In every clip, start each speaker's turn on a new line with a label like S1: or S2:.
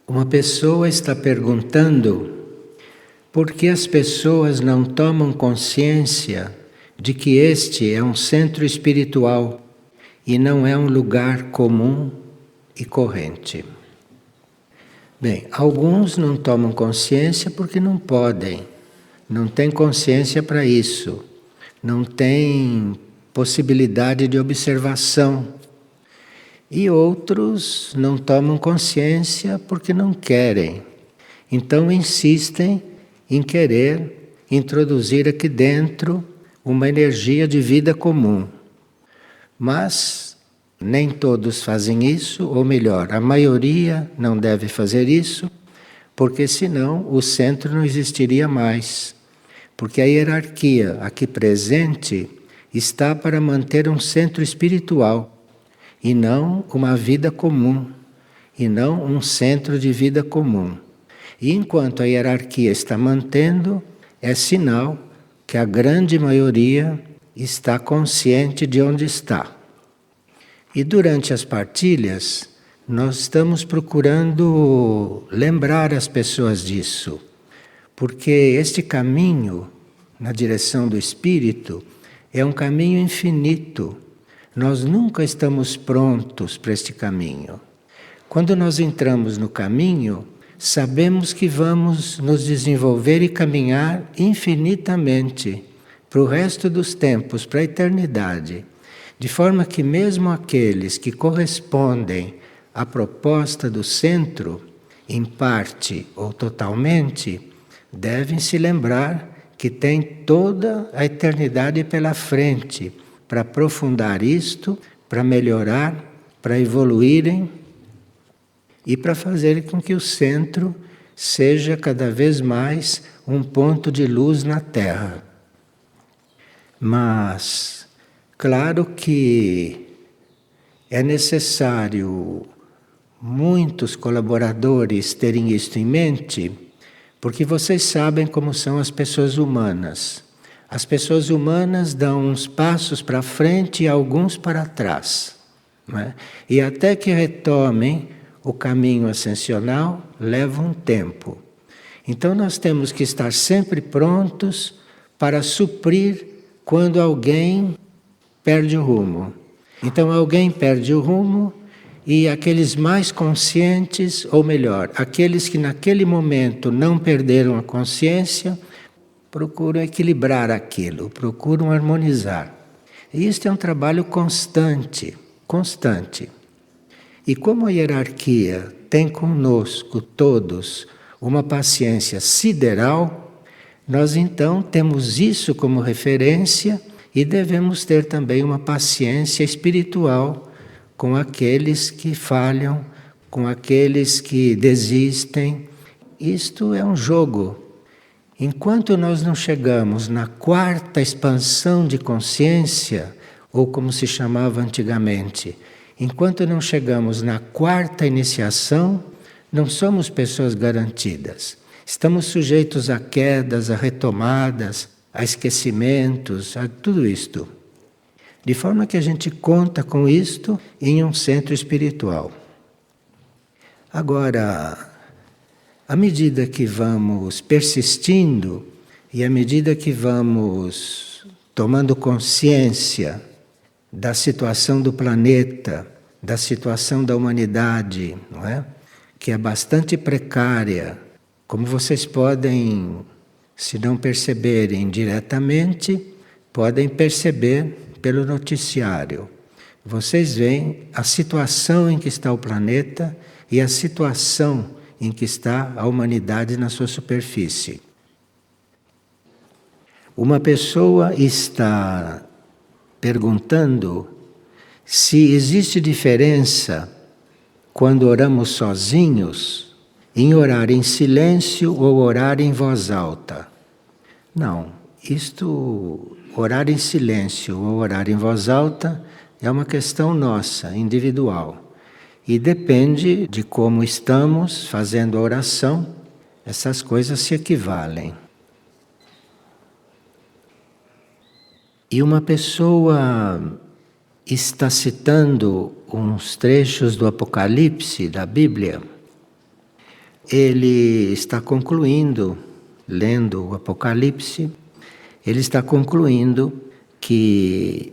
S1: Uma pessoa está perguntando por que as pessoas não tomam consciência de que este é um centro espiritual e não é um lugar comum e corrente. Bem, alguns não tomam consciência porque não podem, não têm consciência para isso, não têm possibilidade de observação. E outros não tomam consciência porque não querem. Então insistem em querer introduzir aqui dentro uma energia de vida comum. Mas nem todos fazem isso, ou melhor, a maioria não deve fazer isso, porque senão o centro não existiria mais. Porque a hierarquia aqui presente está para manter um centro espiritual e não uma vida comum, e não um centro de vida comum. E enquanto a hierarquia está mantendo, é sinal que a grande maioria está consciente de onde está. E durante as partilhas, nós estamos procurando lembrar as pessoas disso, porque este caminho na direção do espírito é um caminho infinito. Nós nunca estamos prontos para este caminho. Quando nós entramos no caminho, sabemos que vamos nos desenvolver e caminhar infinitamente para o resto dos tempos, para a eternidade. De forma que mesmo aqueles que correspondem à proposta do centro, em parte ou totalmente, devem se lembrar que tem toda a eternidade pela frente, para aprofundar isto, para melhorar, para evoluírem e para fazer com que o centro seja cada vez mais um ponto de luz na Terra. Mas, claro que é necessário muitos colaboradores terem isto em mente, porque vocês sabem como são as pessoas humanas. As pessoas humanas dão uns passos para frente e alguns para trás, não é? E até que retomem o caminho ascensional, leva um tempo. Então nós temos que estar sempre prontos para suprir quando alguém perde o rumo. Então alguém perde o rumo e aqueles mais conscientes, ou melhor, aqueles que naquele momento não perderam a consciência, procuram equilibrar aquilo, procuram harmonizar. E isto é um trabalho constante, constante. E como a hierarquia tem conosco todos uma paciência sideral, nós então temos isso como referência e devemos ter também uma paciência espiritual com aqueles que falham, com aqueles que desistem. Isto é um jogo. Enquanto nós não chegamos na quarta expansão de consciência, ou como se chamava antigamente, enquanto não chegamos na quarta iniciação, não somos pessoas garantidas. Estamos sujeitos a quedas, a retomadas, a esquecimentos, a tudo isto. De forma que a gente conta com isto em um centro espiritual. Agora, à medida que vamos persistindo e à medida que vamos tomando consciência da situação do planeta, da situação da humanidade, não é? Que é bastante precária, como vocês podem, se não perceberem diretamente, podem perceber pelo noticiário. Vocês veem a situação em que está o planeta e a situação em que está a humanidade na sua superfície. Uma pessoa está perguntando se existe diferença quando oramos sozinhos em orar em silêncio ou orar em voz alta. Não, orar em silêncio ou orar em voz alta é uma questão nossa, individual. E depende de como estamos fazendo a oração, essas coisas se equivalem. E uma pessoa está citando uns trechos do Apocalipse da Bíblia, ele está concluindo, lendo o Apocalipse, ele está concluindo que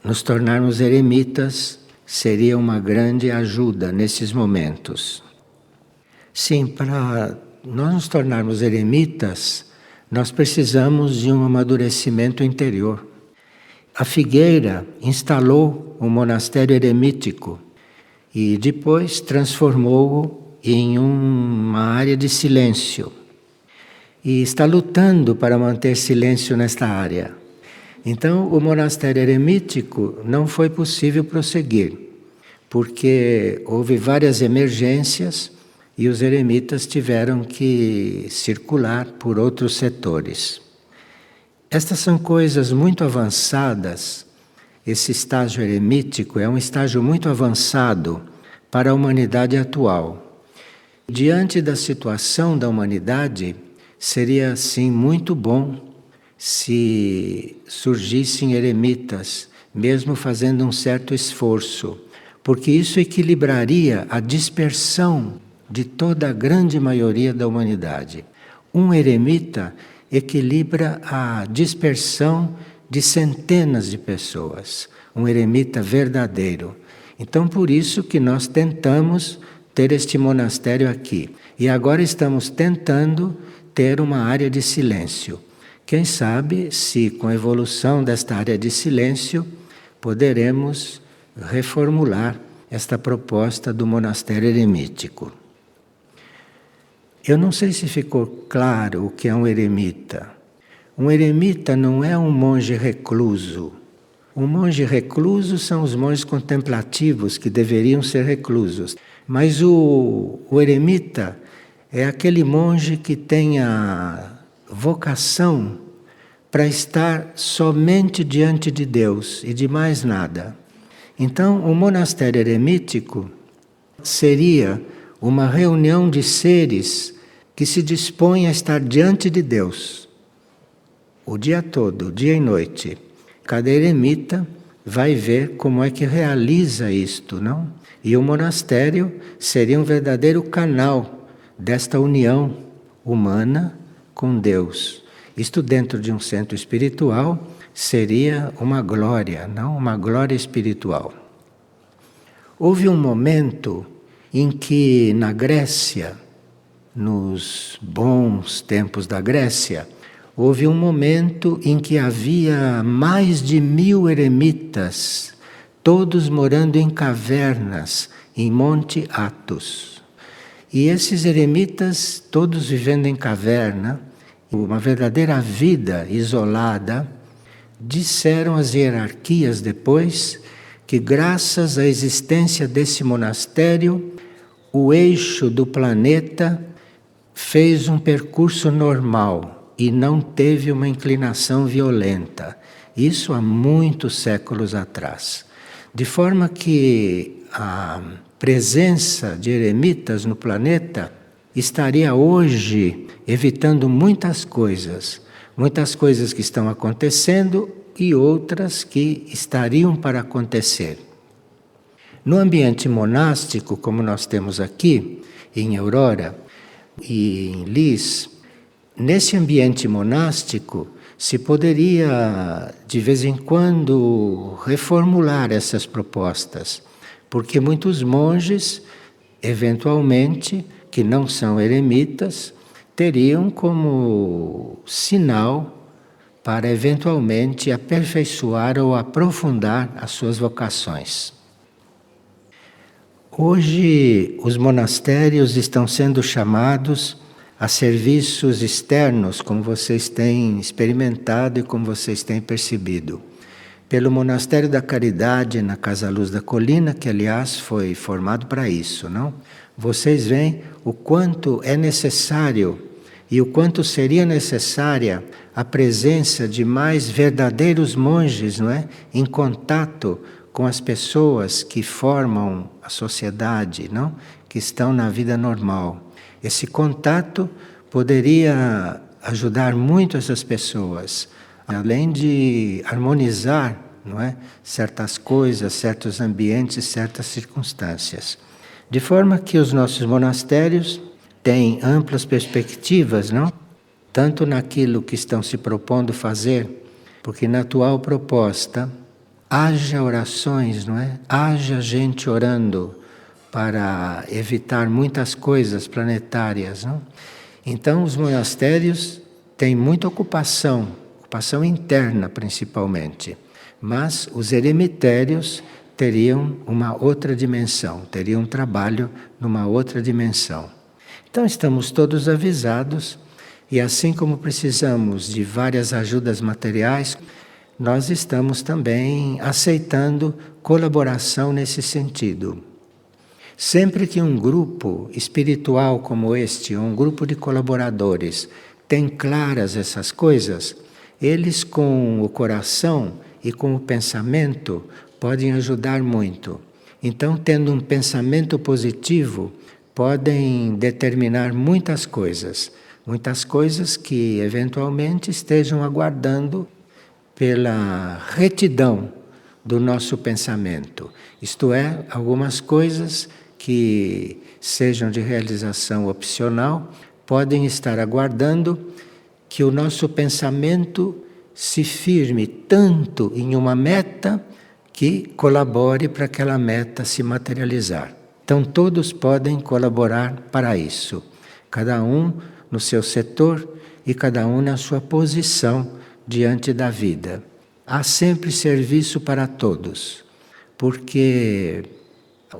S1: nos tornarmos eremitas seria uma grande ajuda nesses momentos. Sim, para nós nos tornarmos eremitas, nós precisamos de um amadurecimento interior. A Figueira instalou um monastério eremítico e depois transformou-o em uma área de silêncio. E está lutando para manter silêncio nesta área. Então, o monastério eremítico não foi possível prosseguir, porque houve várias emergências e os eremitas tiveram que circular por outros setores. Estas são coisas muito avançadas. Esse estágio eremítico é um estágio muito avançado para a humanidade atual. Diante da situação da humanidade, seria sim muito bom se surgissem eremitas, mesmo fazendo um certo esforço, porque isso equilibraria a dispersão de toda a grande maioria da humanidade. Um eremita equilibra a dispersão de centenas de pessoas, um eremita verdadeiro. Então, por isso que nós tentamos ter este monastério aqui. E agora estamos tentando ter uma área de silêncio. Quem sabe se com a evolução desta área de silêncio poderemos reformular esta proposta do monastério eremítico. Eu não sei se ficou claro o que é um eremita. Um eremita não é um monge recluso. Um monge recluso são os monges contemplativos que deveriam ser reclusos. Mas o eremita é aquele monge que tem a vocação para estar somente diante de Deus e de mais nada. Então, o monastério eremítico seria uma reunião de seres que se dispõem a estar diante de Deus o dia todo, dia e noite. Cada eremita vai ver como é que realiza isto, não? E o monastério seria um verdadeiro canal desta união humana com Deus. Isto dentro de um centro espiritual seria uma glória, não? Uma glória espiritual. Houve um momento em que na Grécia, nos bons tempos da Grécia, houve um momento em que havia mais de 1000 eremitas, todos morando em cavernas, em Monte Athos. E esses eremitas, todos vivendo em caverna, uma verdadeira vida isolada, disseram as hierarquias depois que graças à existência desse monastério, o eixo do planeta fez um percurso normal e não teve uma inclinação violenta. Isso há muitos séculos atrás. De forma que a presença de eremitas no planeta estaria hoje evitando muitas coisas que estão acontecendo e outras que estariam para acontecer. No ambiente monástico, como nós temos aqui, em Aurora e em Lis, nesse ambiente monástico se poderia, de vez em quando, reformular essas propostas, porque muitos monges, eventualmente, que não são eremitas, teriam como sinal para eventualmente aperfeiçoar ou aprofundar as suas vocações. Hoje, os monastérios estão sendo chamados a serviços externos, como vocês têm experimentado e como vocês têm percebido. Pelo Monastério da Caridade, na Casa Luz da Colina, que aliás foi formado para isso, não? Vocês veem o quanto é necessário e o quanto seria necessária a presença de mais verdadeiros monges, não é? Em contato com as pessoas que formam a sociedade, não? Que estão na vida normal. Esse contato poderia ajudar muito essas pessoas, além de harmonizar, não é? Certas coisas, certos ambientes, certas circunstâncias. De forma que os nossos monastérios têm amplas perspectivas, não? Tanto naquilo que estão se propondo fazer, porque na atual proposta haja orações, não é? Haja gente orando para evitar muitas coisas planetárias, não? Então os monastérios têm muita ocupação interna principalmente, mas os eremitérios teriam uma outra dimensão, teriam um trabalho numa outra dimensão. Então estamos todos avisados e assim como precisamos de várias ajudas materiais, nós estamos também aceitando colaboração nesse sentido. Sempre que um grupo espiritual como este, um grupo de colaboradores, tem claras essas coisas, eles com o coração e com o pensamento podem ajudar muito. Então, tendo um pensamento positivo, podem determinar muitas coisas que eventualmente estejam aguardando pela retidão do nosso pensamento. Isto é, algumas coisas que sejam de realização opcional podem estar aguardando que o nosso pensamento se firme tanto em uma meta que colabore para aquela meta se materializar. Então todos podem colaborar para isso, cada um no seu setor e cada um na sua posição diante da vida. Há sempre serviço para todos, porque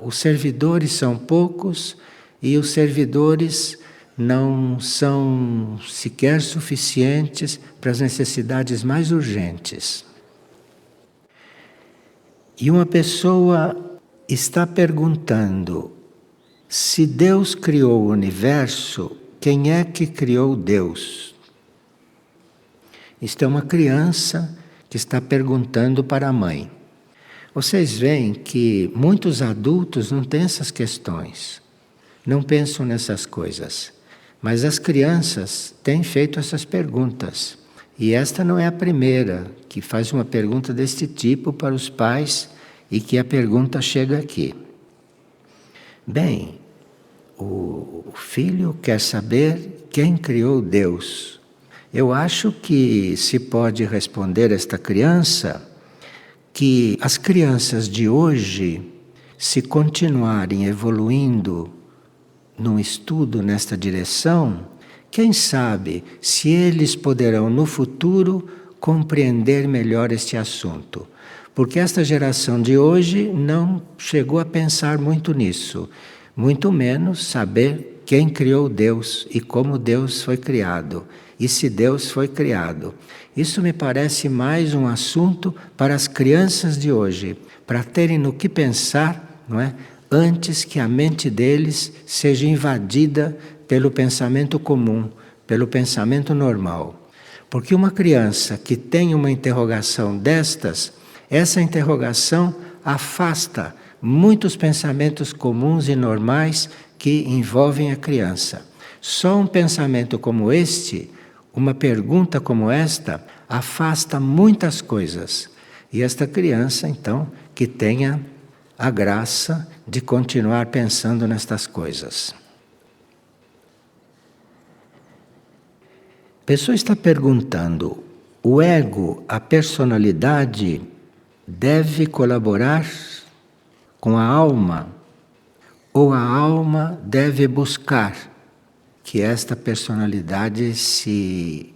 S1: os servidores são poucos e os servidores não são sequer suficientes para as necessidades mais urgentes. E uma pessoa está perguntando: se Deus criou o universo, quem é que criou Deus? Isto é uma criança que está perguntando para a mãe. Vocês veem que muitos adultos não têm essas questões, não pensam nessas coisas. Mas as crianças têm feito essas perguntas. E esta não é a primeira que faz uma pergunta deste tipo para os pais e que a pergunta chega aqui. Bem, o filho quer saber quem criou Deus. Eu acho que se pode responder esta criança que as crianças de hoje, se continuarem evoluindo num estudo nesta direção, quem sabe se eles poderão no futuro compreender melhor este assunto. Porque esta geração de hoje não chegou a pensar muito nisso, muito menos saber quem criou Deus e como Deus foi criado, e se Deus foi criado. Isso me parece mais um assunto para as crianças de hoje, para terem no que pensar, não é? Antes que a mente deles seja invadida pelo pensamento comum, pelo pensamento normal. Porque uma criança que tem uma interrogação destas, essa interrogação afasta muitos pensamentos comuns e normais que envolvem a criança. Só um pensamento como este, uma pergunta como esta, afasta muitas coisas. E esta criança, então, que tenha a graça de continuar pensando nestas coisas. A pessoa está perguntando: o ego, a personalidade, deve colaborar com a alma? Ou a alma deve buscar que esta personalidade se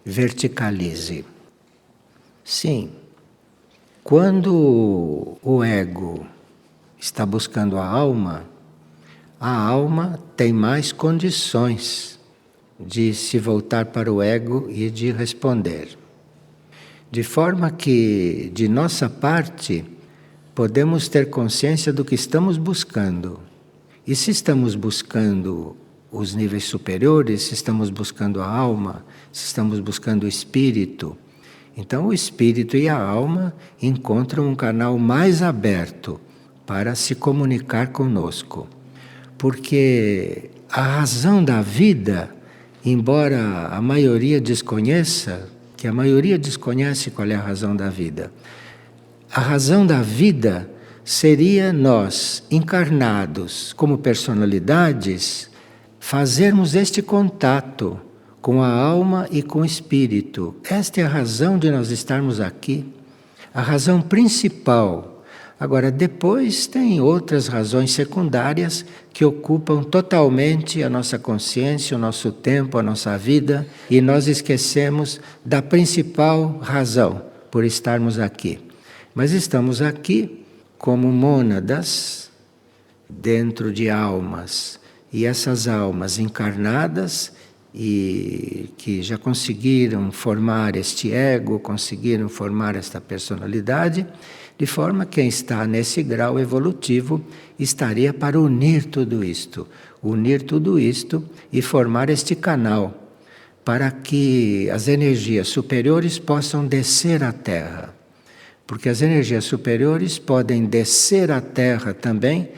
S1: verticalize? Sim, quando o ego está buscando a alma tem mais condições de se voltar para o ego e de responder. De forma que, de nossa parte, podemos ter consciência do que estamos buscando. E se estamos buscando os níveis superiores, se estamos buscando a alma, se estamos buscando o espírito, então o espírito e a alma encontram um canal mais aberto para se comunicar conosco. Porque a razão da vida, embora a maioria desconheça, que a maioria desconhece qual é a razão da vida, a razão da vida seria nós, encarnados como personalidades, fazermos este contato com a alma e com o espírito. Esta é a razão de nós estarmos aqui, a razão principal. Agora, depois tem outras razões secundárias que ocupam totalmente a nossa consciência, o nosso tempo, a nossa vida, e nós esquecemos da principal razão por estarmos aqui. Mas estamos aqui como mônadas dentro de almas, e essas almas encarnadas e que já conseguiram formar este ego, conseguiram formar esta personalidade, de forma que quem está nesse grau evolutivo estaria para unir tudo isto e formar este canal para que as energias superiores possam descer à Terra. Porque as energias superiores podem descer à Terra também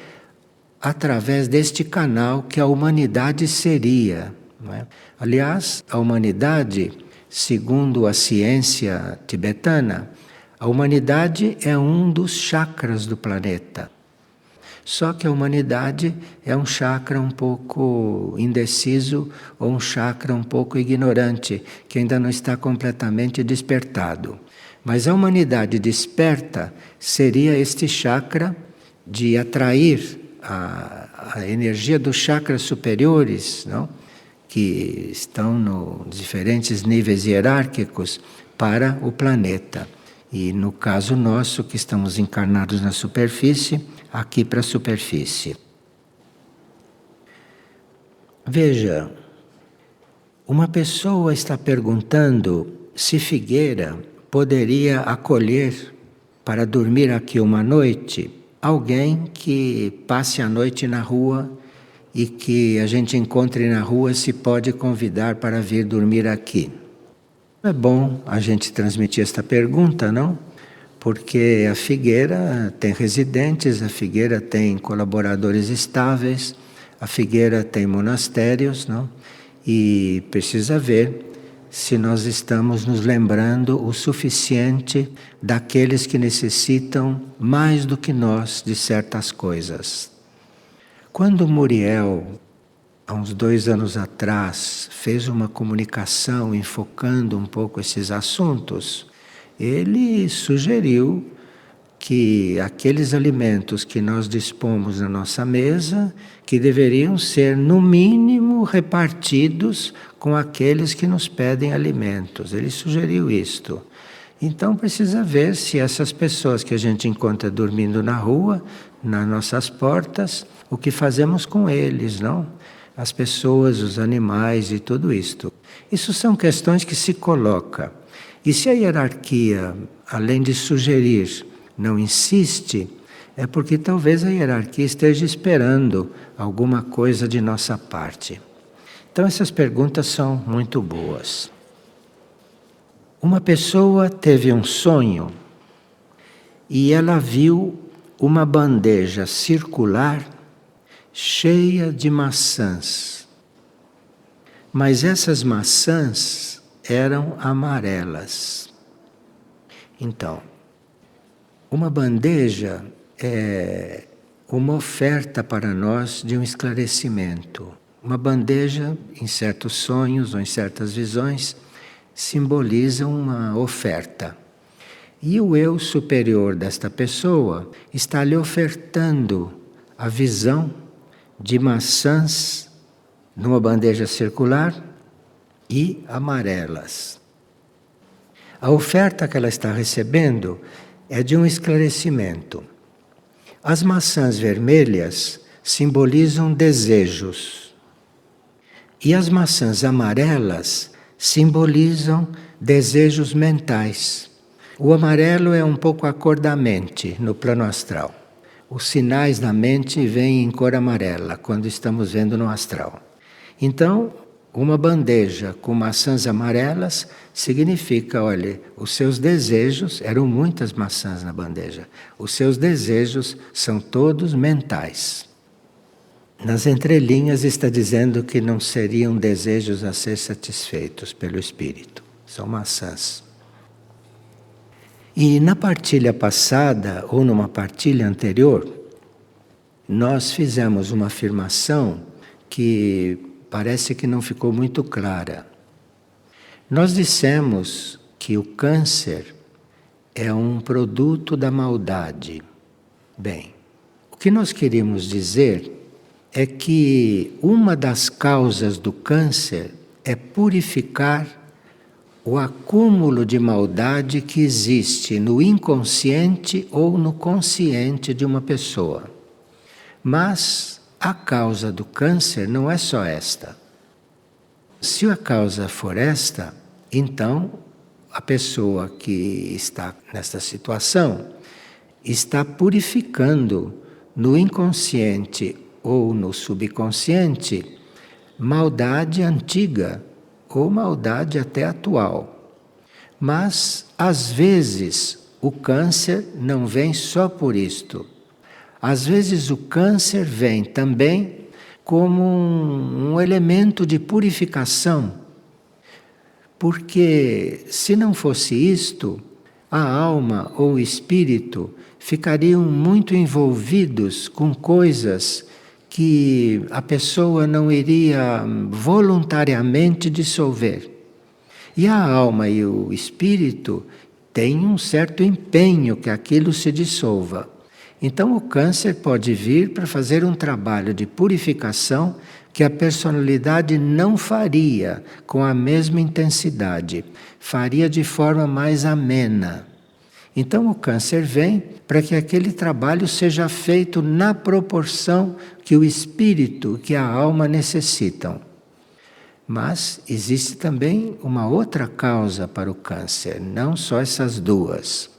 S1: através deste canal que a humanidade seria. Não é? Aliás, a humanidade, segundo a ciência tibetana, a humanidade é um dos chakras do planeta. Só que a humanidade é um chakra um pouco indeciso ou um chakra um pouco ignorante, que ainda não está completamente despertado. Mas a humanidade desperta seria este chakra de atrair a energia dos chakras superiores, não? Que estão nos diferentes níveis hierárquicos para o planeta. E no caso nosso, que estamos encarnados na superfície, aqui para a superfície. Veja, uma pessoa está perguntando se Figueira poderia acolher para dormir aqui uma noite alguém que passe a noite na rua e que a gente encontre na rua, se pode convidar para vir dormir aqui. É bom a gente transmitir esta pergunta, não? Porque a Figueira tem residentes, a Figueira tem colaboradores estáveis, a Figueira tem monastérios, não? E precisa ver se nós estamos nos lembrando o suficiente daqueles que necessitam mais do que nós de certas coisas. Quando Muriel, há uns 2 anos atrás, fez uma comunicação enfocando um pouco esses assuntos, ele sugeriu que aqueles alimentos que nós dispomos na nossa mesa, que deveriam ser, no mínimo, repartidos com aqueles que nos pedem alimentos. Ele sugeriu isto. Então precisa ver se essas pessoas que a gente encontra dormindo na rua, nas nossas portas, o que fazemos com eles, não? As pessoas, os animais e tudo isto. Isso são questões que se colocam. E se a hierarquia, além de sugerir, não insiste, é porque talvez a hierarquia esteja esperando alguma coisa de nossa parte. Então essas perguntas são muito boas. Uma pessoa teve um sonho e ela viu uma bandeja circular cheia de maçãs. Mas essas maçãs eram amarelas. Então, uma bandeja é uma oferta para nós de um esclarecimento. Uma bandeja, em certos sonhos ou em certas visões, simboliza uma oferta. E o eu superior desta pessoa está lhe ofertando a visão de maçãs numa bandeja circular e amarelas. A oferta que ela está recebendo é de um esclarecimento. As maçãs vermelhas simbolizam desejos. E as maçãs amarelas simbolizam desejos mentais. O amarelo é um pouco a cor da mente no plano astral. Os sinais da mente vêm em cor amarela quando estamos vendo no astral. Então, uma bandeja com maçãs amarelas significa, olha, os seus desejos, eram muitas maçãs na bandeja, os seus desejos são todos mentais. Nas entrelinhas está dizendo que não seriam desejos a ser satisfeitos pelo espírito, são maçãs. E na partilha passada, ou numa partilha anterior, nós fizemos uma afirmação que parece que não ficou muito clara. Nós dissemos que o câncer é um produto da maldade. Bem, o que nós queríamos dizer é que uma das causas do câncer é purificar o acúmulo de maldade que existe no inconsciente ou no consciente de uma pessoa. Mas a causa do câncer não é só esta. Se a causa for esta, então a pessoa que está nesta situação está purificando no inconsciente ou no subconsciente maldade antiga ou maldade até atual. Mas, às vezes, o câncer não vem só por isto. Às vezes o câncer vem também como um elemento de purificação. Porque se não fosse isto, a alma ou o espírito ficariam muito envolvidos com coisas que a pessoa não iria voluntariamente dissolver. E a alma e o espírito têm um certo empenho que aquilo se dissolva. Então o câncer pode vir para fazer um trabalho de purificação que a personalidade não faria com a mesma intensidade, faria de forma mais amena. Então o câncer vem para que aquele trabalho seja feito na proporção que o espírito, que a alma necessitam. Mas existe também uma outra causa para o câncer, não só essas duas.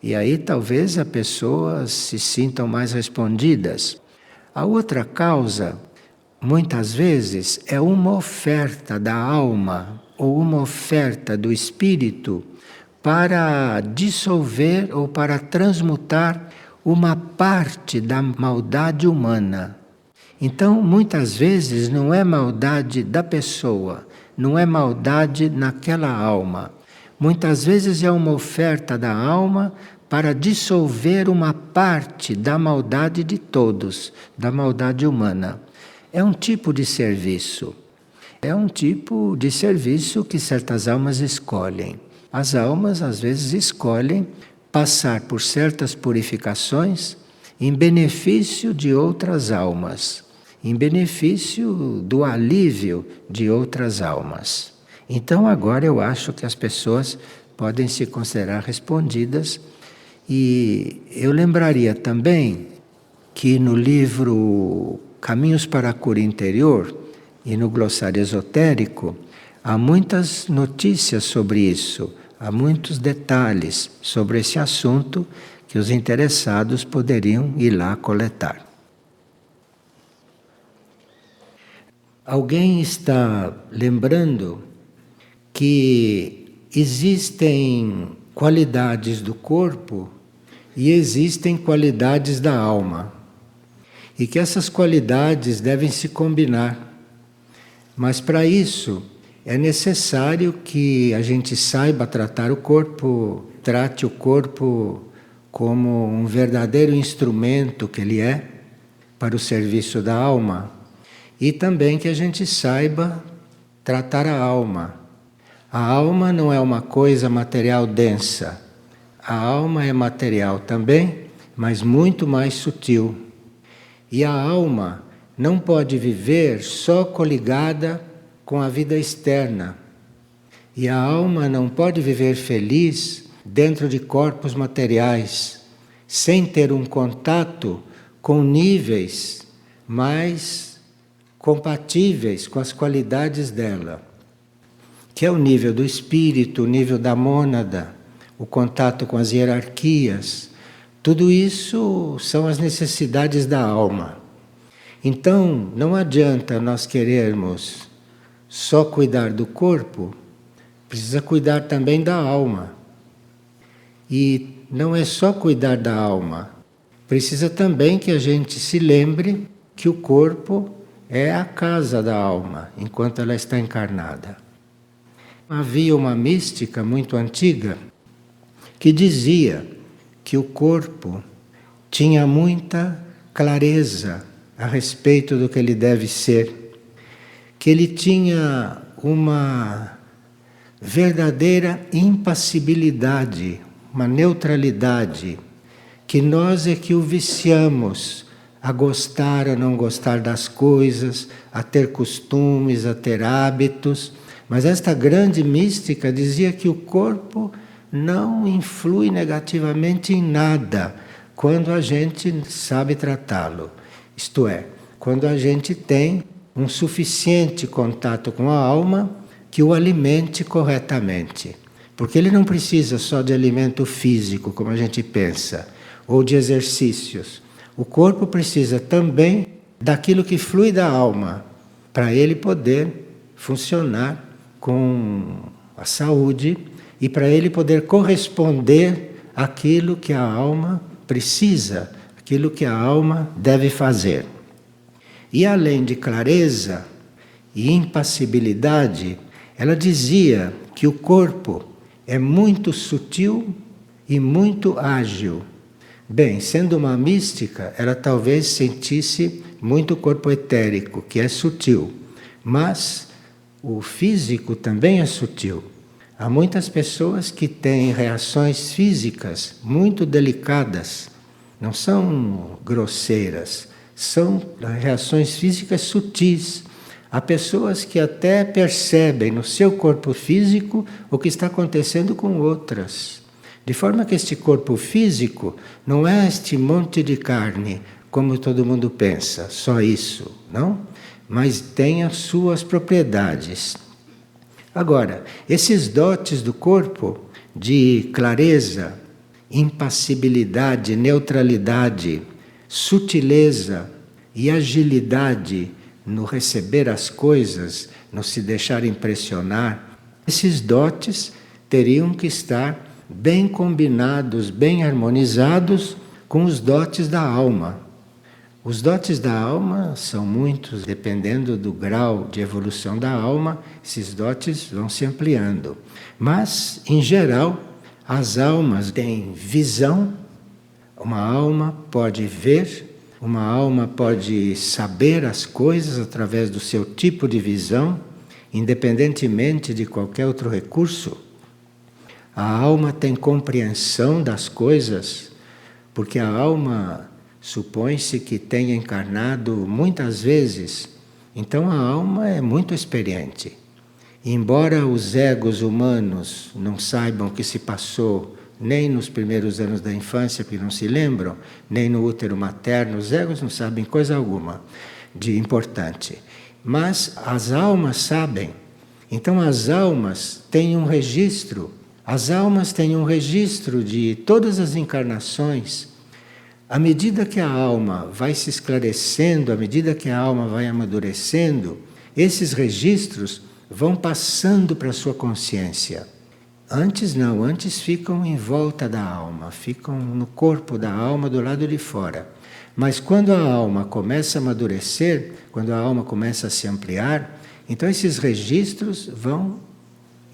S1: E aí talvez as pessoas se sintam mais respondidas. A outra causa, muitas vezes, é uma oferta da alma ou uma oferta do espírito para dissolver ou para transmutar uma parte da maldade humana. Então, muitas vezes, não é maldade da pessoa, não é maldade naquela alma. Muitas vezes é uma oferta da alma para dissolver uma parte da maldade de todos, da maldade humana. É um tipo de serviço. É um tipo de serviço que certas almas escolhem. As almas, às vezes, escolhem passar por certas purificações em benefício de outras almas, em benefício do alívio de outras almas. Então, agora eu acho que as pessoas podem se considerar respondidas. E eu lembraria também que no livro Caminhos para a Cura Interior e no glossário esotérico há muitas notícias sobre isso. Há muitos detalhes sobre esse assunto que os interessados poderiam ir lá coletar. Alguém está lembrando que existem qualidades do corpo e existem qualidades da alma. E que essas qualidades devem se combinar. Mas para isso é necessário que a gente saiba tratar o corpo, trate o corpo como um verdadeiro instrumento que ele é para o serviço da alma, e também que a gente saiba tratar a alma. A alma não é uma coisa material densa. A alma é material também, mas muito mais sutil. E a alma não pode viver só coligada com a vida externa. E a alma não pode viver feliz dentro de corpos materiais, sem ter um contato com níveis mais compatíveis com as qualidades dela, que é o nível do espírito, o nível da mônada, o contato com as hierarquias. Tudo isso são as necessidades da alma. Então, não adianta nós querermos só cuidar do corpo, precisa cuidar também da alma. E não é só cuidar da alma, precisa também que a gente se lembre que o corpo é a casa da alma, enquanto ela está encarnada. Havia uma mística muito antiga que dizia que o corpo tinha muita clareza a respeito do que ele deve ser, que ele tinha uma verdadeira impassibilidade, uma neutralidade, que nós é que o viciamos a gostar, a não gostar das coisas, a ter costumes, a ter hábitos. Mas esta grande mística dizia que o corpo não influi negativamente em nada quando a gente sabe tratá-lo. Isto é, quando a gente tem um suficiente contato com a alma que o alimente corretamente. Porque ele não precisa só de alimento físico, como a gente pensa, ou de exercícios. O corpo precisa também daquilo que flui da alma, para ele poder funcionar com a saúde e para ele poder corresponder àquilo que a alma precisa, aquilo que a alma deve fazer. E além de clareza e impassibilidade, ela dizia que o corpo é muito sutil e muito ágil. Bem, sendo uma mística, ela talvez sentisse muito corpo etérico, que é sutil, mas o físico também é sutil. Há muitas pessoas que têm reações físicas muito delicadas, não são grosseiras, são reações físicas sutis. Há pessoas que até percebem no seu corpo físico o que está acontecendo com outras. De forma que este corpo físico não é este monte de carne, como todo mundo pensa, só isso, não? Mas tem as suas propriedades. Agora, esses dotes do corpo de clareza, impassibilidade, neutralidade, sutileza e agilidade no receber as coisas, no se deixar impressionar, esses dotes teriam que estar bem combinados, bem harmonizados com os dotes da alma. Os dotes da alma são muitos, dependendo do grau de evolução da alma, esses dotes vão se ampliando. Mas, em geral, as almas têm visão, uma alma pode ver, uma alma pode saber as coisas através do seu tipo de visão, independentemente de qualquer outro recurso. A alma tem compreensão das coisas, porque a alma supõe-se que tenha encarnado muitas vezes, então a alma é muito experiente. E embora os egos humanos não saibam o que se passou nem nos primeiros anos da infância, porque não se lembram, nem no útero materno, os egos não sabem coisa alguma de importante. Mas as almas sabem. Então as almas têm um registro. As almas têm um registro de todas as encarnações. À medida que a alma vai se esclarecendo, à medida que a alma vai amadurecendo, esses registros vão passando para a sua consciência. Antes não, antes ficam em volta da alma, ficam no corpo da alma, do lado de fora. Mas quando a alma começa a amadurecer, quando a alma começa a se ampliar, então esses registros vão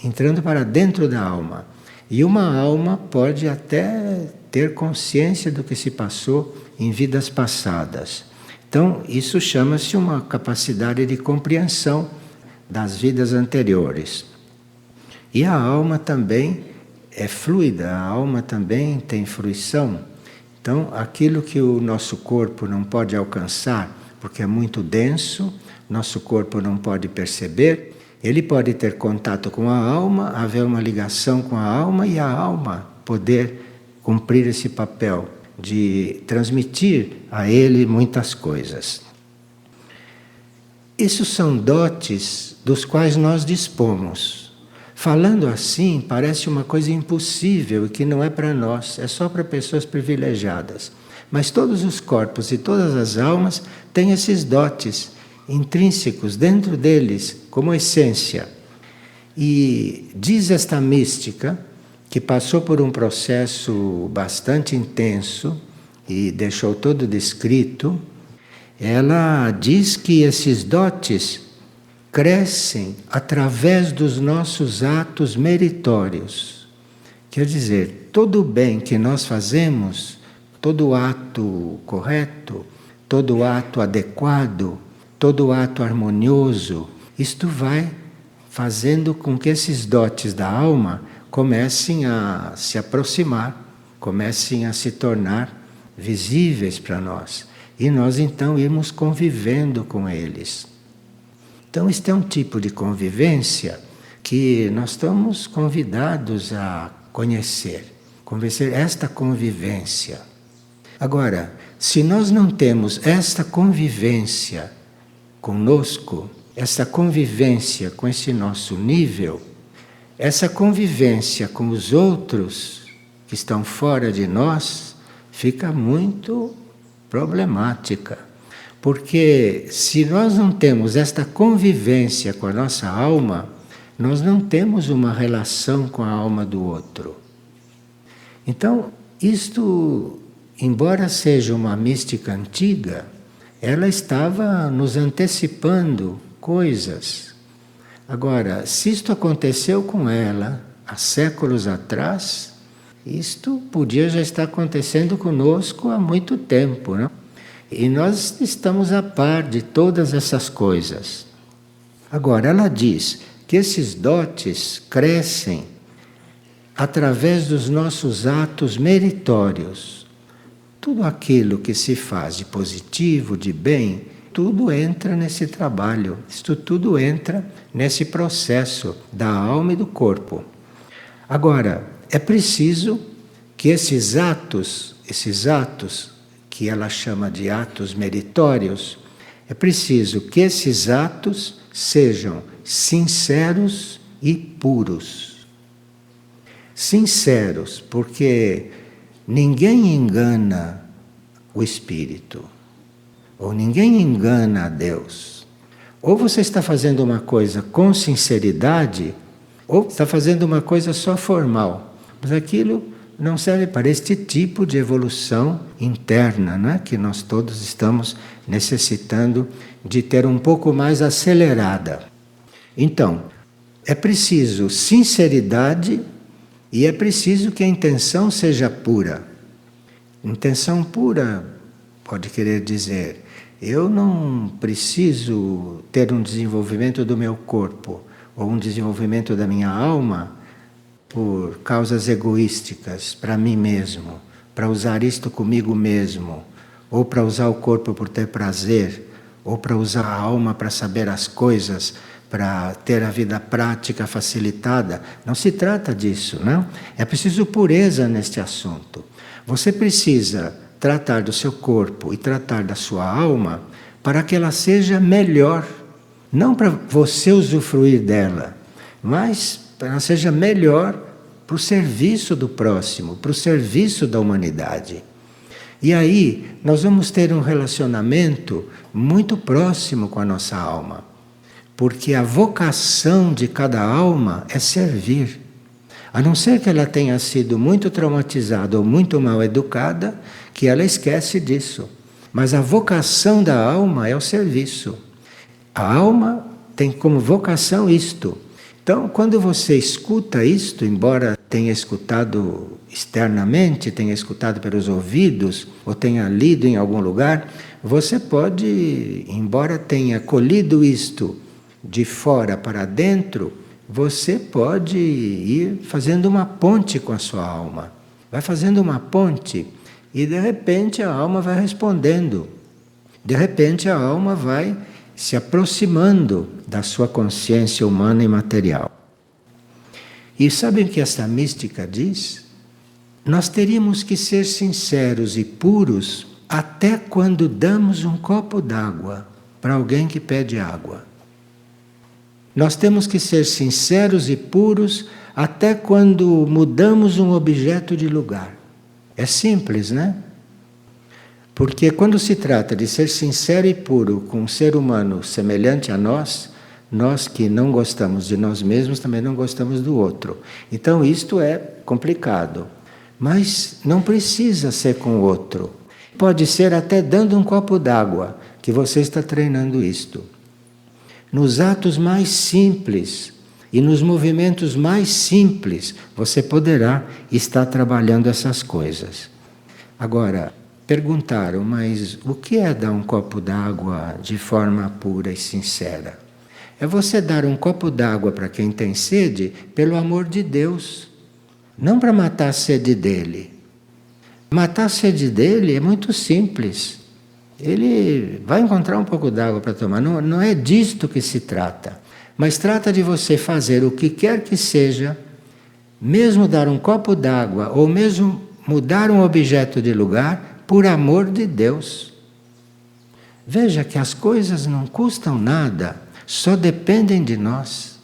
S1: entrando para dentro da alma. E uma alma pode até ter consciência do que se passou em vidas passadas. Então, isso chama-se uma capacidade de compreensão das vidas anteriores. E a alma também é fluida, a alma também tem fruição. Então, aquilo que o nosso corpo não pode alcançar, porque é muito denso, nosso corpo não pode perceber, ele pode ter contato com a alma, haver uma ligação com a alma e a alma poder cumprir esse papel de transmitir a ele muitas coisas. Esses são dotes dos quais nós dispomos. Falando assim, parece uma coisa impossível e que não é para nós, é só para pessoas privilegiadas. Mas todos os corpos e todas as almas têm esses dotes intrínsecos dentro deles, como essência. E diz esta mística, que passou por um processo bastante intenso e deixou tudo descrito, ela diz que esses dotes crescem através dos nossos atos meritórios. Quer dizer, todo o bem que nós fazemos, todo ato correto, todo ato adequado, todo ato harmonioso, isto vai fazendo com que esses dotes da alma comecem a se aproximar, comecem a se tornar visíveis para nós. E nós então irmos convivendo com eles. Então, este é um tipo de convivência que nós estamos convidados a conhecer esta convivência. Agora, se nós não temos esta convivência conosco, essa convivência com esse nosso nível, essa convivência com os outros que estão fora de nós, fica muito problemática. Porque se nós não temos esta convivência com a nossa alma, nós não temos uma relação com a alma do outro. Então, isto, embora seja uma mística antiga, ela estava nos antecipando coisas. Agora, se isto aconteceu com ela há séculos atrás, isto podia já estar acontecendo conosco há muito tempo, não? E nós estamos a par de todas essas coisas. Agora, ela diz que esses dotes crescem através dos nossos atos meritórios. Tudo aquilo que se faz de positivo, de bem, tudo entra nesse trabalho. Isto tudo entra nesse processo da alma e do corpo. Agora, é preciso que esses atos que ela chama de atos meritórios, é preciso que esses atos sejam sinceros e puros. Sinceros, porque ninguém engana o Espírito, ou ninguém engana a Deus. Ou você está fazendo uma coisa com sinceridade, ou está fazendo uma coisa só formal. Mas aquilo não serve para este tipo de evolução interna, né? Que nós todos estamos necessitando de ter um pouco mais acelerada. Então, é preciso sinceridade e é preciso que a intenção seja pura. Intenção pura pode querer dizer, eu não preciso ter um desenvolvimento do meu corpo ou um desenvolvimento da minha alma por causas egoísticas, para mim mesmo, para usar isto comigo mesmo, ou para usar o corpo por ter prazer, ou para usar a alma para saber as coisas, para ter a vida prática facilitada. Não se trata disso, não? É preciso pureza neste assunto. Você precisa tratar do seu corpo e tratar da sua alma para que ela seja melhor. Não para você usufruir dela, mas para que ela seja melhor para o serviço do próximo, para o serviço da humanidade. E aí nós vamos ter um relacionamento muito próximo com a nossa alma. Porque a vocação de cada alma é servir. A não ser que ela tenha sido muito traumatizada ou muito mal educada, que ela esquece disso. Mas a vocação da alma é o serviço. A alma tem como vocação isto. Então, quando você escuta isto, embora tenha escutado externamente, tenha escutado pelos ouvidos, ou tenha lido em algum lugar, você pode, embora tenha colhido isto de fora para dentro, você pode ir fazendo uma ponte com a sua alma. Vai fazendo uma ponte e de repente a alma vai respondendo. De repente a alma vai se aproximando da sua consciência humana e material. E sabem o que esta mística diz? Nós teríamos que ser sinceros e puros até quando damos um copo d'água para alguém que pede água. Nós temos que ser sinceros e puros até quando mudamos um objeto de lugar. É simples, né? Porque quando se trata de ser sincero e puro com um ser humano semelhante a nós, nós que não gostamos de nós mesmos também não gostamos do outro. Então isto é complicado. Mas não precisa ser com o outro. Pode ser até dando um copo d'água que você está treinando isto. Nos atos mais simples e nos movimentos mais simples, você poderá estar trabalhando essas coisas. Agora, perguntaram, mas o que é dar um copo d'água de forma pura e sincera? É você dar um copo d'água para quem tem sede pelo amor de Deus, não para matar a sede dele. Matar a sede dele é muito simples. Ele vai encontrar um pouco d'água para tomar. Não é disto que se trata. Mas trata de você fazer o que quer que seja, mesmo dar um copo d'água ou mesmo mudar um objeto de lugar, por amor de Deus. Veja que as coisas não custam nada, só dependem de nós.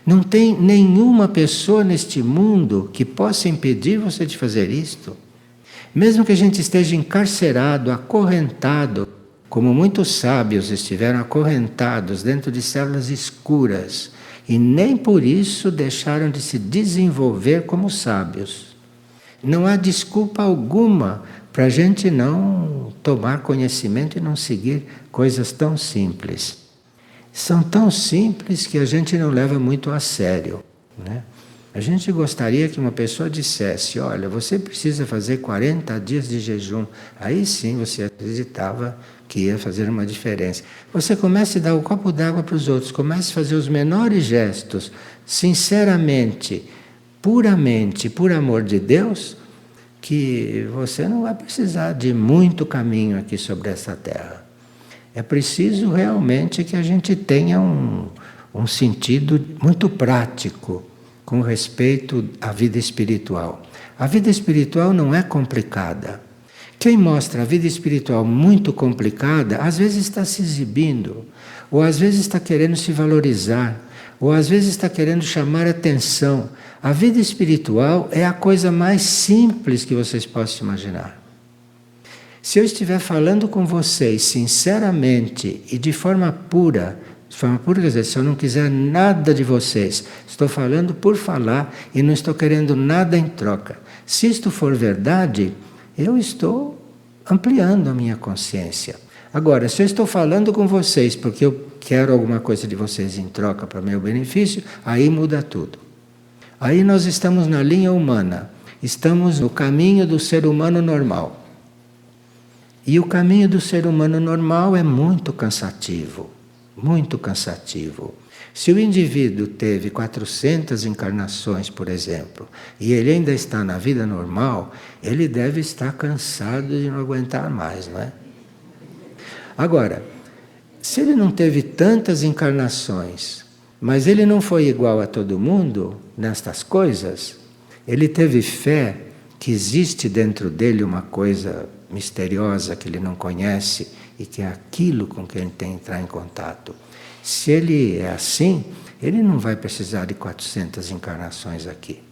S1: Não tem nenhuma pessoa neste mundo que possa impedir você de fazer isto. Mesmo que a gente esteja encarcerado, acorrentado, como muitos sábios estiveram acorrentados dentro de células escuras, e nem por isso deixaram de se desenvolver como sábios. Não há desculpa alguma para a gente não tomar conhecimento e não seguir coisas tão simples. São tão simples que a gente não leva muito a sério, né? A gente gostaria que uma pessoa dissesse, olha, você precisa fazer 40 dias de jejum. Aí sim você acreditava que ia fazer uma diferença. Você comece a dar um copo d'água para os outros, comece a fazer os menores gestos, sinceramente, puramente, por amor de Deus, que você não vai precisar de muito caminho aqui sobre essa terra. É preciso realmente que a gente tenha um sentido muito prático com respeito à vida espiritual. A vida espiritual não é complicada. Quem mostra a vida espiritual muito complicada, às vezes está se exibindo, ou às vezes está querendo se valorizar, ou às vezes está querendo chamar atenção. A vida espiritual é a coisa mais simples que vocês possam imaginar. Se eu estiver falando com vocês sinceramente e de forma pura, quer dizer, se eu não quiser nada de vocês, estou falando por falar e não estou querendo nada em troca. Se isto for verdade, eu estou ampliando a minha consciência. Agora, se eu estou falando com vocês porque eu quero alguma coisa de vocês em troca para meu benefício, aí muda tudo. Aí nós estamos na linha humana, estamos no caminho do ser humano normal. E o caminho do ser humano normal é muito cansativo. Muito cansativo. Se o indivíduo teve 400 encarnações, por exemplo, e ele ainda está na vida normal, ele deve estar cansado de não aguentar mais, não é? Agora, se ele não teve tantas encarnações, mas ele não foi igual a todo mundo nestas coisas, ele teve fé que existe dentro dele uma coisa misteriosa que ele não conhece, e que é aquilo com que ele tem que entrar em contato. Se ele é assim, ele não vai precisar de 400 encarnações aqui.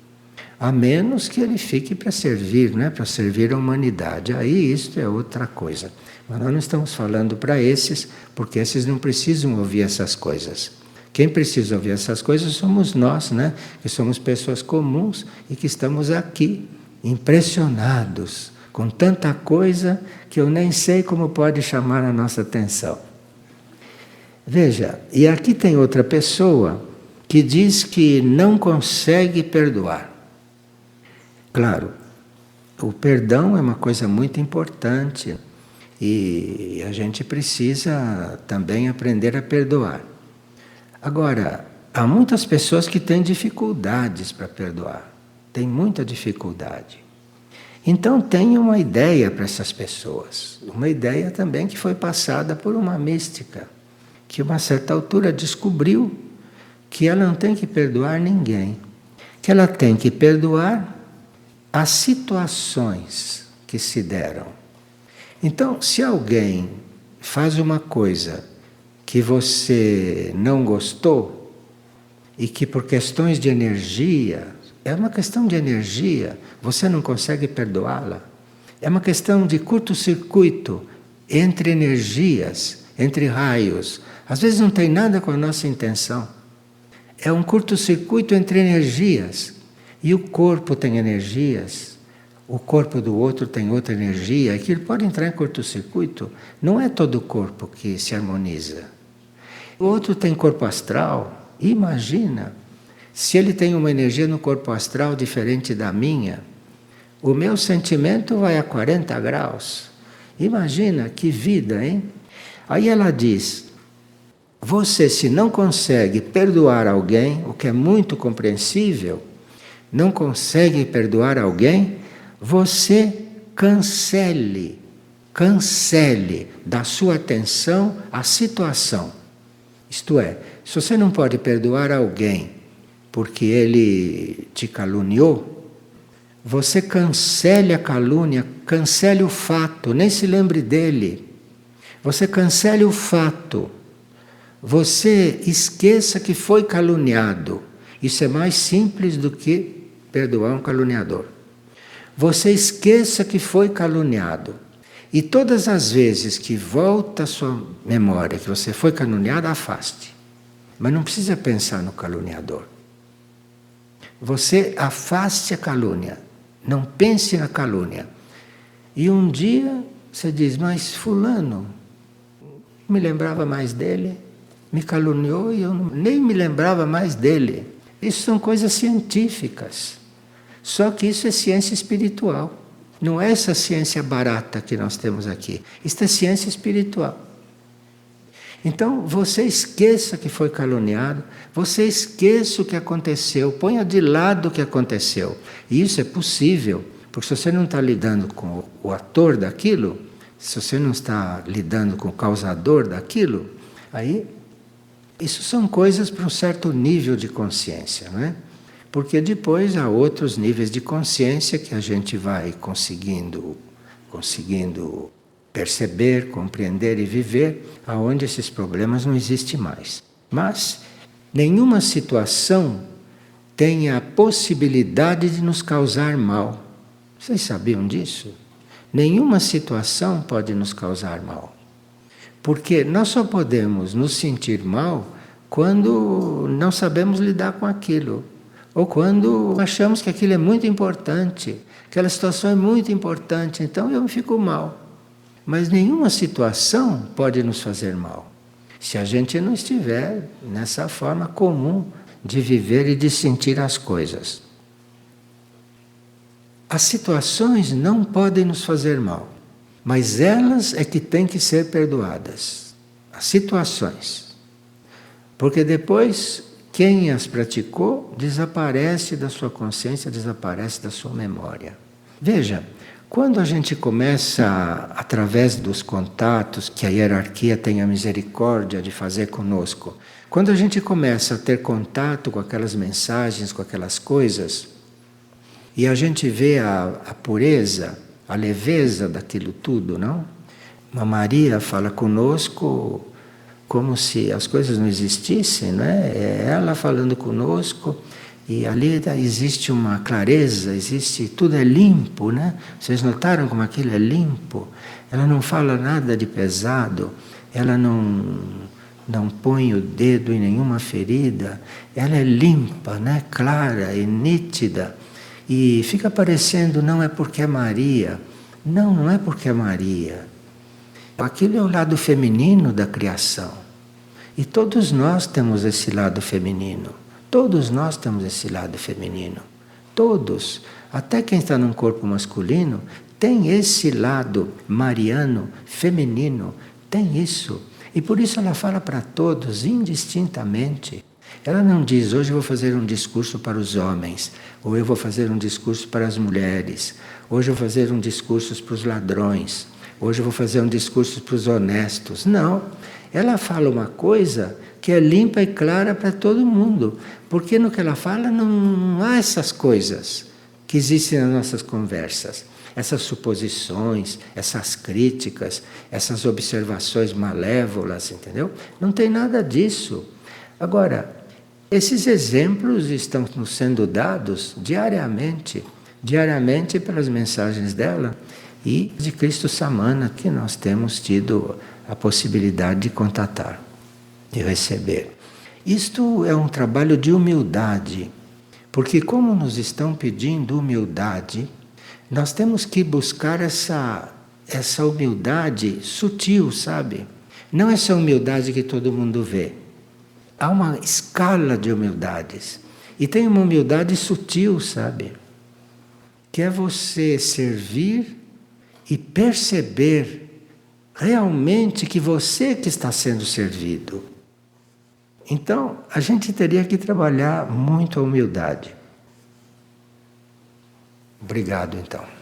S1: A menos que ele fique para servir, né? Para servir a humanidade. Aí isso é outra coisa. Mas nós não estamos falando para esses, porque esses não precisam ouvir essas coisas. Quem precisa ouvir essas coisas somos nós, né? Que somos pessoas comuns e que estamos aqui, impressionados com tanta coisa que eu nem sei como pode chamar a nossa atenção. Veja, e aqui tem outra pessoa que diz que não consegue perdoar. Claro, o perdão é uma coisa muito importante e a gente precisa também aprender a perdoar. Agora, há muitas pessoas que têm dificuldades para perdoar, têm muita dificuldade. Então tenha uma ideia para essas pessoas, uma ideia também que foi passada por uma mística, que a uma certa altura descobriu que ela não tem que perdoar ninguém, que ela tem que perdoar as situações que se deram. Então, se alguém faz uma coisa que você não gostou e que por questões de energia, é uma questão de energia, você não consegue perdoá-la. É uma questão de curto-circuito entre energias, entre raios. Às vezes não tem nada com a nossa intenção. É um curto-circuito entre energias. E o corpo tem energias, o corpo do outro tem outra energia, aquilo pode entrar em curto-circuito. Não é todo o corpo que se harmoniza. O outro tem corpo astral, imagina. Se ele tem uma energia no corpo astral diferente da minha, o meu sentimento vai a 40 graus. Imagina que vida, hein? Aí ela diz, Você, se não consegue perdoar alguém, o que é muito compreensível, não consegue perdoar alguém, você cancele da sua atenção a situação. Isto é, se você não pode perdoar alguém porque ele te caluniou, você cancele a calúnia, cancele o fato, nem se lembre dele. Você cancele o fato. Você esqueça que foi caluniado. Isso é mais simples do que perdoar um caluniador. Você esqueça que foi caluniado. E todas as vezes que volta a sua memória que você foi caluniado, afaste. Mas não precisa pensar no caluniador. Você afaste a calúnia. Não pense na calúnia. E um dia você diz, mas fulano, me lembrava mais dele, me caluniou e eu nem me lembrava mais dele. Isso são coisas científicas. Só que isso é ciência espiritual. Não é essa ciência barata que nós temos aqui. Isso é ciência espiritual. Então, você esqueça que foi caluniado, você esqueça o que aconteceu, ponha de lado o que aconteceu. E isso é possível, porque se você não está lidando com o ator daquilo, se você não está lidando com o causador daquilo, aí isso são coisas para um certo nível de consciência, não é? Porque depois há outros níveis de consciência que a gente vai conseguindo perceber, compreender e viver, aonde esses problemas não existem mais. Mas nenhuma situação tem a possibilidade de nos causar mal. Vocês sabiam disso? Nenhuma situação pode nos causar mal. Porque nós só podemos nos sentir mal quando não sabemos lidar com aquilo. Ou quando achamos que aquilo é muito importante, aquela situação é muito importante, então eu fico mal. Mas nenhuma situação pode nos fazer mal, se a gente não estiver nessa forma comum de viver e de sentir as coisas. As situações não podem nos fazer mal, mas elas é que têm que ser perdoadas. As situações. Porque depois, quem as praticou desaparece da sua consciência, desaparece da sua memória. Veja, quando a gente começa, através dos contatos que a hierarquia tem a misericórdia de fazer conosco, quando a gente começa a ter contato com aquelas mensagens, com aquelas coisas, e a gente vê a pureza, a leveza daquilo tudo, não? Uma Maria fala conosco como se as coisas não existissem, não é? É ela falando conosco. E ali existe uma clareza, tudo é limpo, né? Vocês notaram como aquilo é limpo? Ela não fala nada de pesado, ela não põe o dedo em nenhuma ferida, ela é limpa, né? Clara e nítida. E fica parecendo, não é porque é Maria. Não é porque é Maria. Aquilo é o lado feminino da criação. E todos nós temos esse lado feminino. Todos nós temos esse lado feminino. Todos. Até quem está num corpo masculino tem esse lado mariano, feminino. Tem isso. E por isso ela fala para todos, indistintamente. Ela não diz, hoje eu vou fazer um discurso para os homens, ou eu vou fazer um discurso para as mulheres, hoje eu vou fazer um discurso para os ladrões, hoje eu vou fazer um discurso para os honestos. Não. Ela fala uma coisa que é limpa e clara para todo mundo. Porque no que ela fala não há essas coisas que existem nas nossas conversas. Essas suposições, essas críticas, essas observações malévolas, entendeu? Não tem nada disso. Agora, esses exemplos estão nos sendo dados diariamente pelas mensagens dela e de Cristo Samana, que nós temos tido a possibilidade de contatar, de receber. Isto é um trabalho de humildade, porque como nos estão pedindo humildade, nós temos que buscar essa humildade sutil, sabe? Não essa humildade que todo mundo vê. Há uma escala de humildades. E tem uma humildade sutil, sabe? Que é você servir e perceber realmente que você que está sendo servido. Então, a gente teria que trabalhar muito a humildade. Obrigado, então.